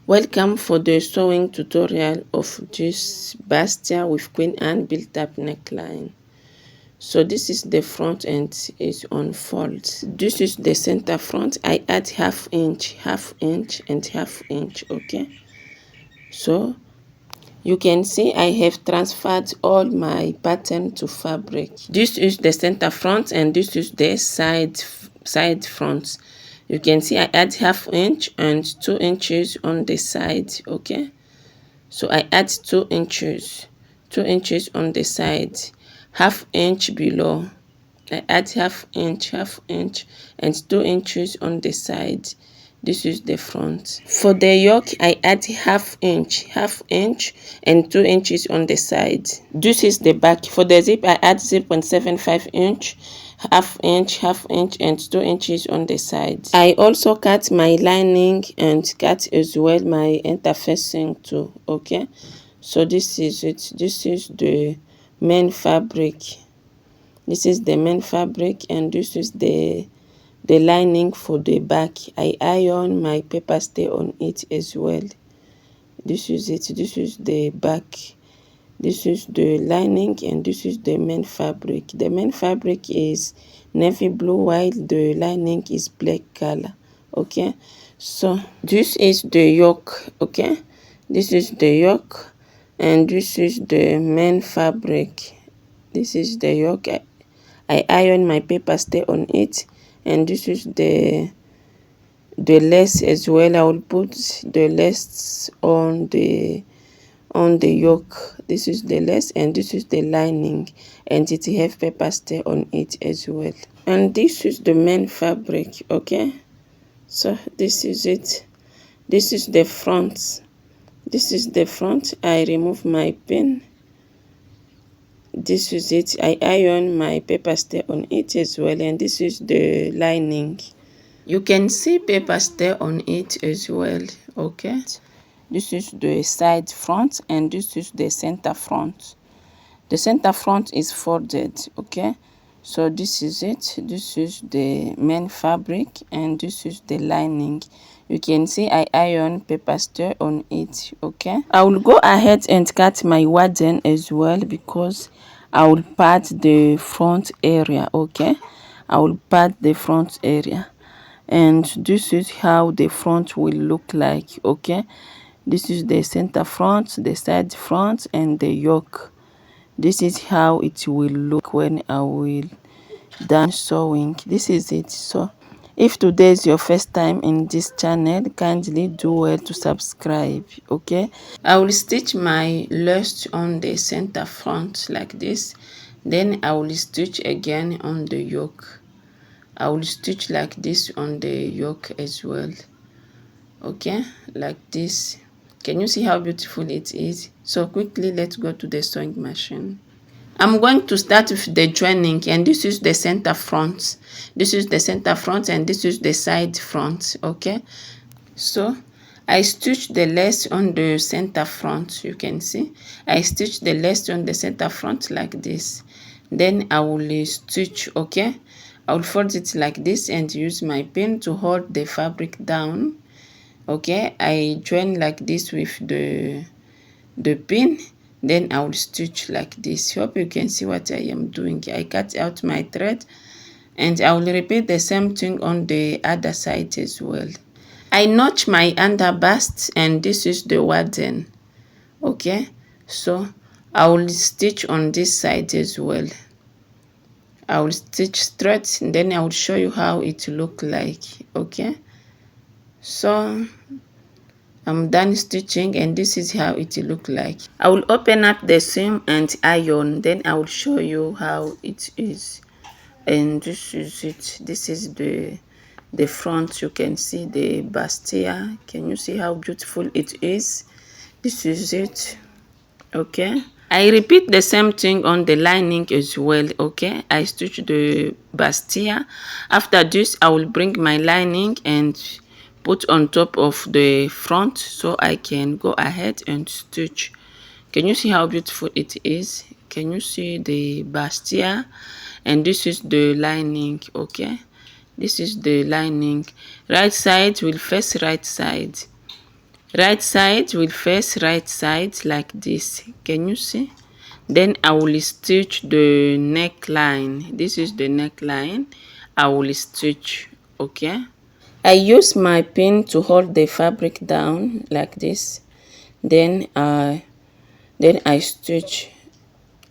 Welcome for the sewing tutorial of this bustier with Queen Anne built-up neckline. So this is the front and it's on folds. This is the center front. I add half inch, and half inch, okay? So you can see I have transferred all my pattern to fabric. This is the center front and this is the side front. You can see I add half inch and 2 inches on the side, okay? So I add 2 inches on the side, half inch below. I add half inch, and 2 inches on the side. This is the front. For the yoke, I add half inch, and 2 inches on the side. This is the back. For the zip, I add 0.75 inch, half inch, and 2 inches on the side. I also cut my lining and cut as well my interfacing too, okay? So this is it. This is the main fabric. This is the main fabric and this is the lining for the back. I iron my paper stay on it as well. This is it. This is the back. This is the lining and this is the main fabric. The main fabric is navy blue while the lining is black color, okay? So this is the yoke, okay? This is the yoke and this is the main fabric. This is the yoke. I iron my paper stay on it and this is the lace as well. I will put the lace on the yoke. This is the lace and this is the lining and it have paper stay on it as well. And this is the main fabric, okay? So this is it. This is the front. This is the front. I remove my pin. This is it. I iron my paper stay on it as well and this is the lining. You can see paper stay on it as well, okay? This is the side front and this is the center front. The center front is folded, okay? So this is it. This is the main fabric and this is the lining. You can see I iron paper stay on it, okay? I will go ahead and cut my wadding as well because I will part the front area, okay? I will part the front area. And this is how the front will look like, okay? This is the center front, the side front, and the yoke. This is how it will look when I will done sewing. This is it. So if today is your first time in this channel, kindly do well to subscribe, okay? I will stitch my lace on the center front like this. Then I will stitch again on the yoke. I will stitch like this on the yoke as well, okay? Like this. Can you see how beautiful it is? So quickly, let's go to the sewing machine. I'm going to start with the joining and this is the center front. This is the center front and this is the side front, okay? So I stitch the lace on the center front. You can see I stitch the lace on the center front like this. Then I will stitch, okay? I will fold it like this and use my pin to hold the fabric down, okay? I join like this with the pin. Then I will stitch like this. Hope you can see what I am doing. I cut out my thread and I will repeat the same thing on the other side as well. I notch my underbust and this is the wadding, okay? So I will stitch on this side as well. I will stitch straight and then I will show you how it look like, okay? So I'm done stitching and this is how it look like. I will open up the seam and iron, then I will show you how it is. And this is it. This is the front. You can see the bustier. Can you see how beautiful it is? This is it, okay? I repeat the same thing on the lining as well, okay? I stitch the bustier. After this, I will bring my lining and put on top of the front so I can go ahead and stitch. Can you see how beautiful it is? Can you see the bustier? And this is the lining, okay? This is the lining. Right side will face right side. Right side will face right side like this. Can you see? Then I will stitch the neckline. This is the neckline. I will stitch, okay? I use my pin to hold the fabric down like this. Then I stitch.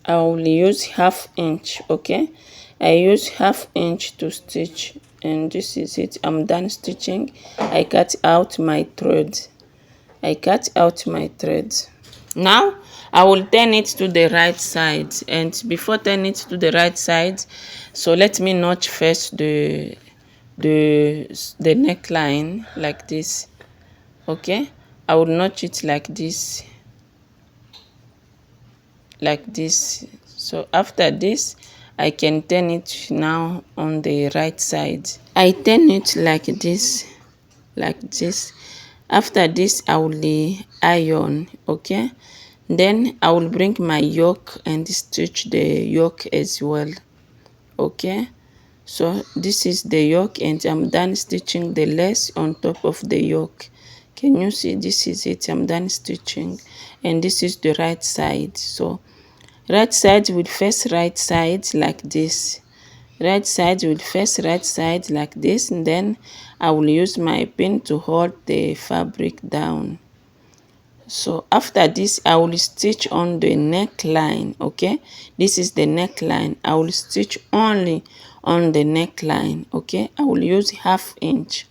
I will use ½ inch, okay? I use ½ inch to stitch, and this is it. I'm done stitching. I cut out my thread. Now I will turn it to the right side, and before turning it to the right side, so let me notch first the neckline like this, okay? I will notch it like this. So after this, I can turn it now on the right side. I turn it like this. After this, I will iron, okay? Then I will bring my yoke and stitch the yoke as well, okay? So this is the yoke, and I'm done stitching the lace on top of the yoke. Can you see? This is it. I'm done stitching, and this is the right side. So right side will face right side like this. Right side will face right side like this, and then I will use my pin to hold the fabric down. So after this, I will stitch on the neckline, okay? This is the neckline. I will stitch only on the neckline, okay? I will use ½ inch.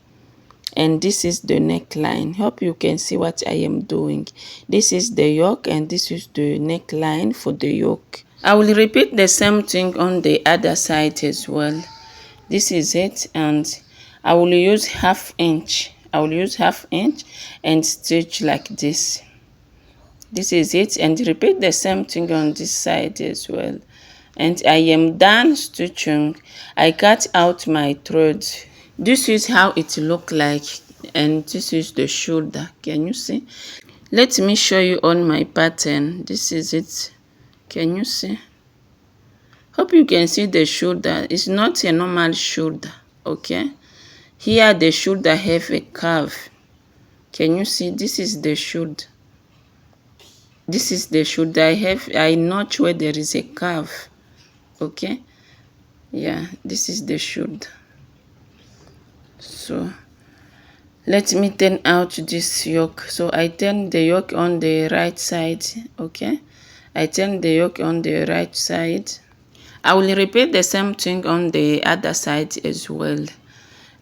And this is the neckline. Hope you can see what I am doing. This is the yoke, and this is the neckline for the yoke. I will repeat the same thing on the other side as well. This is it, and I will use ½ inch. I will use ½ inch and stitch like this. This is it, and repeat the same thing on this side as well. And I am done stitching. I cut out my thread. This is how it look like, and this is the shoulder. Can you see? Let me show you on my pattern. This is it. Can you see? Hope you can see the shoulder. It's not a normal shoulder, okay? Here the shoulder have a curve. Can you see? This is the shoulder. This is the shoulder. I notch where there is a curve, okay? Yeah, this is the shoulder. So let me turn out this yoke. So I turn the yoke on the right side, okay? I turn the yoke on the right side. I will repeat the same thing on the other side as well.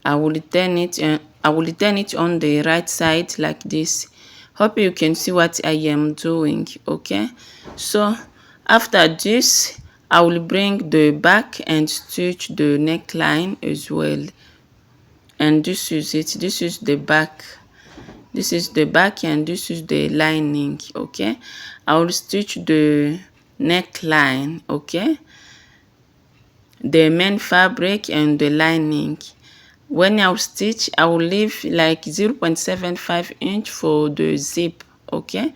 I will turn it on the right side like this. Hope you can see what I am doing, okay? So after this, I will bring the back and stitch the neckline as well. And this is it. This is the back. This is the back, and this is the lining, okay? I will stitch the neckline, okay? The main fabric and the lining. When I will stitch, I will leave like 0.75 inch for the zip, okay?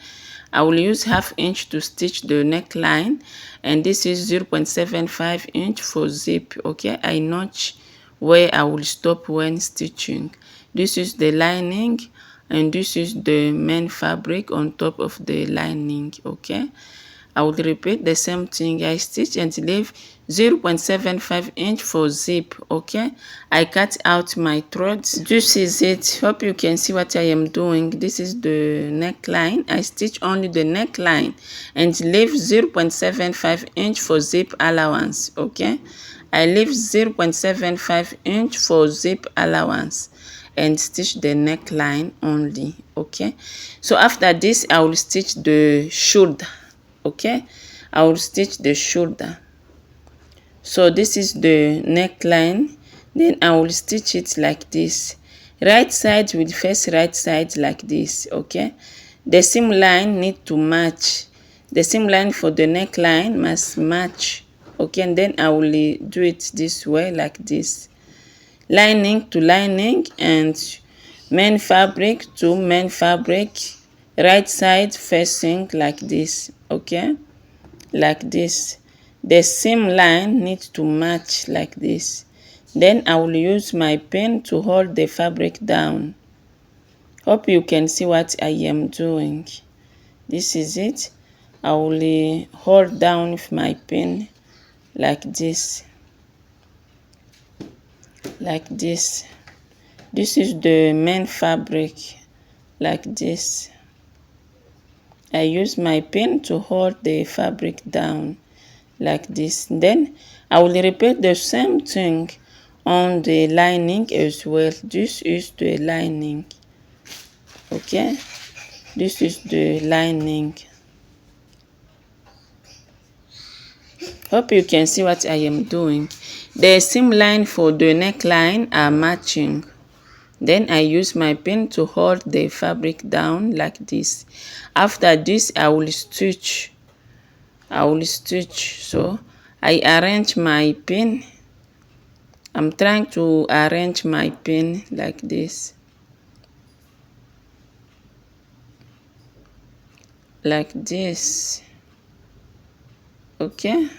I will use ½ inch to stitch the neckline, and this is 0.75 inch for zip, okay? I notch where I will stop when stitching. This is the lining, and this is the main fabric on top of the lining, okay? I will repeat the same thing. I stitch and leave 0.75 inch for zip, okay? I cut out my threads. This is it. Hope you can see what I am doing. This is the neckline. I stitch only the neckline and leave 0.75 inch for zip allowance, okay? I leave 0.75 inch for zip allowance and stitch the neckline only, okay? So after this, I will stitch the shoulder, okay? I will stitch the shoulder. So this is the neckline. Then I will stitch it like this. Right side will face right side like this, okay? The seam line need to match. The seam line for the neckline must match, okay? And then I will do it this way like this. Lining to lining and main fabric to main fabric, right side facing like this, okay? Like this. The seam line needs to match like this. Then I will use my pin to hold the fabric down. Hope you can see what I am doing. This is it. I will hold down with my pin like this. Like this. This is the main fabric. Like this. I use my pin to hold the fabric down like this. Then I will repeat the same thing on the lining as well. This is the lining. Okay, this is the lining. Hope you can see what I am doing. The seam line for the neckline are matching. Then I use my pin to hold the fabric down like this. After this, I will stitch. So I arrange my pin. I'm trying to arrange my pin like this. Like this. Okay.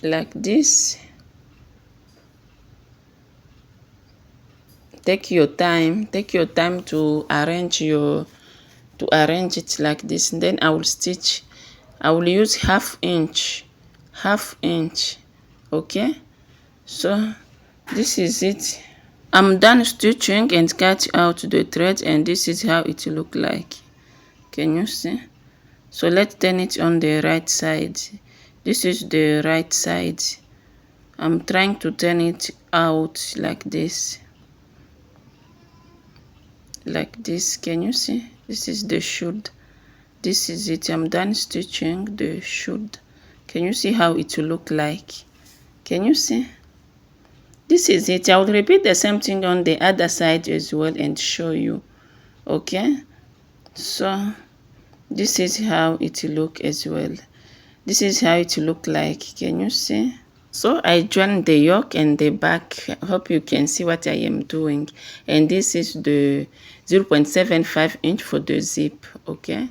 Like this. Take your time to arrange it like this. And then I will stitch. I will use half inch. Okay, so this is it. I'm done stitching and cut out the thread, and this is how it look like. Can you see? So let's turn it on the right side. This is the right side. I'm trying to turn it out like this. Like this. Can you see? This is the should. This is it. I'm done stitching the should. Can you see how it will look like? Can you see? This is it. I will repeat the same thing on the other side as well and show you. Okay, so this is how it look as well. This is how it look like. Can you see? So I joined the yoke and the back. I hope you can see what I am doing. And this is the 0.75 inch for the zip. Okay,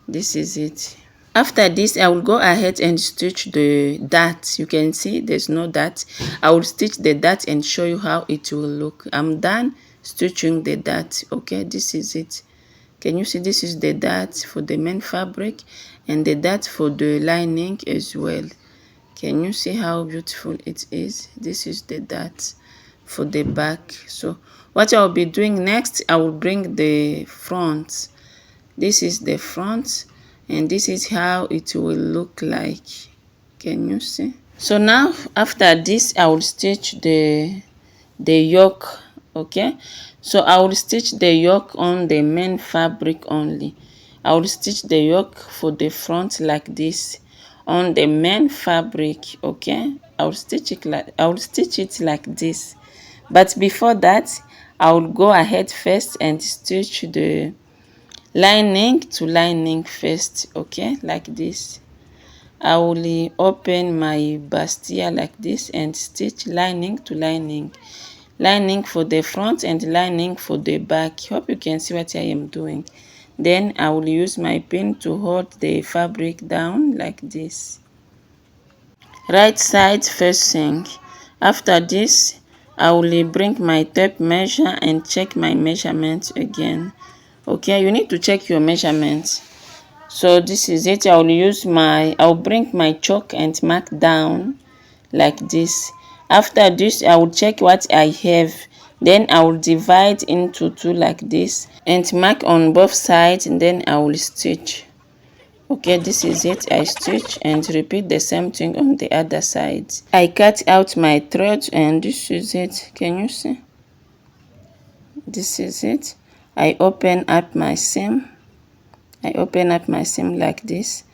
this is it. After this, I will go ahead and stitch the dart. You can see there's no dart. I will stitch the dart and show you how it will look. I'm done stitching the dart. Okay, this is it. Can you see? This is the dart for the main fabric and the dart for the lining as well. Can you see how beautiful it is? This is the dart for the back. So what I'll be doing next, I will bring the front. This is the front, and this is how it will look like. Can you see? So now after this, I will stitch the yoke. Okay, so I will stitch the yoke on the main fabric only. I will stitch the yoke for the front like this on the main fabric. Okay, I will stitch it like this. But before that, I will go ahead first and stitch the lining to lining first. Okay, like this. I will open my bustier like this and stitch lining to lining. Lining for the front and lining for the back. Hope you can see what I am doing. Then I will use my pin to hold the fabric down like this. Right side facing. After this, I will bring my tape measure and check my measurements again. Okay, you need to check your measurements. So this is it. I'll bring my chalk and mark down like this. After this, I will check what I have. Then I will divide into two like this and mark on both sides, and then I will stitch. Okay, this is it. I stitch and repeat the same thing on the other side. I cut out my thread, and this is it. Can you see? This is it. I open up my seam. Like this.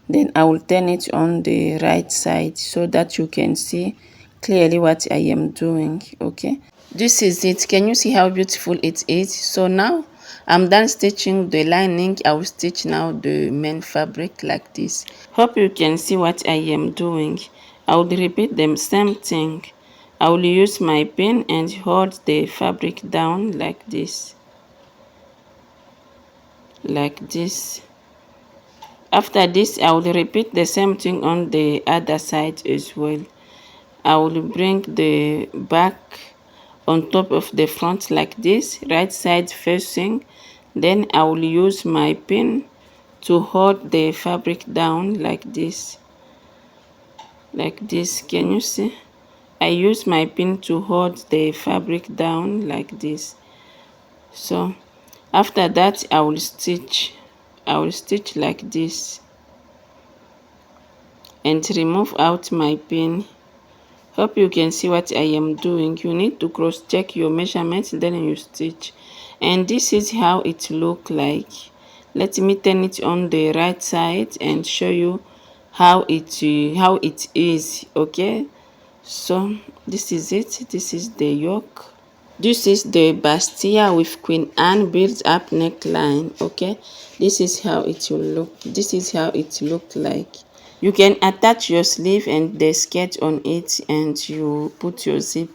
Then I will turn it on the right side so that you can see clearly what I am doing. Okay, this is it. Can you see how beautiful it is? So now I'm done stitching the lining. I will stitch now the main fabric like this. Hope you can see what I am doing. I will repeat the same thing. I will use my pin and hold the fabric down like this. Like this. After this, I will repeat the same thing on the other side as well. I will bring the back on top of the front like this, right side facing. Then I will use my pin to hold the fabric down like this. Can you see? I use my pin to hold the fabric down like this. So after that I will stitch like this and remove out my pin. Hope you can see what I am doing. You need to cross check your measurements, then you stitch. And this is how it look like. Let me turn it on the right side and show you how it is. Okay, so this is it. This is the yoke. This is the bustier with Queen Anne built up neckline. Okay, this is how it will look. This is how it looked like. You can attach your sleeve and the skirt on it and you put your zip.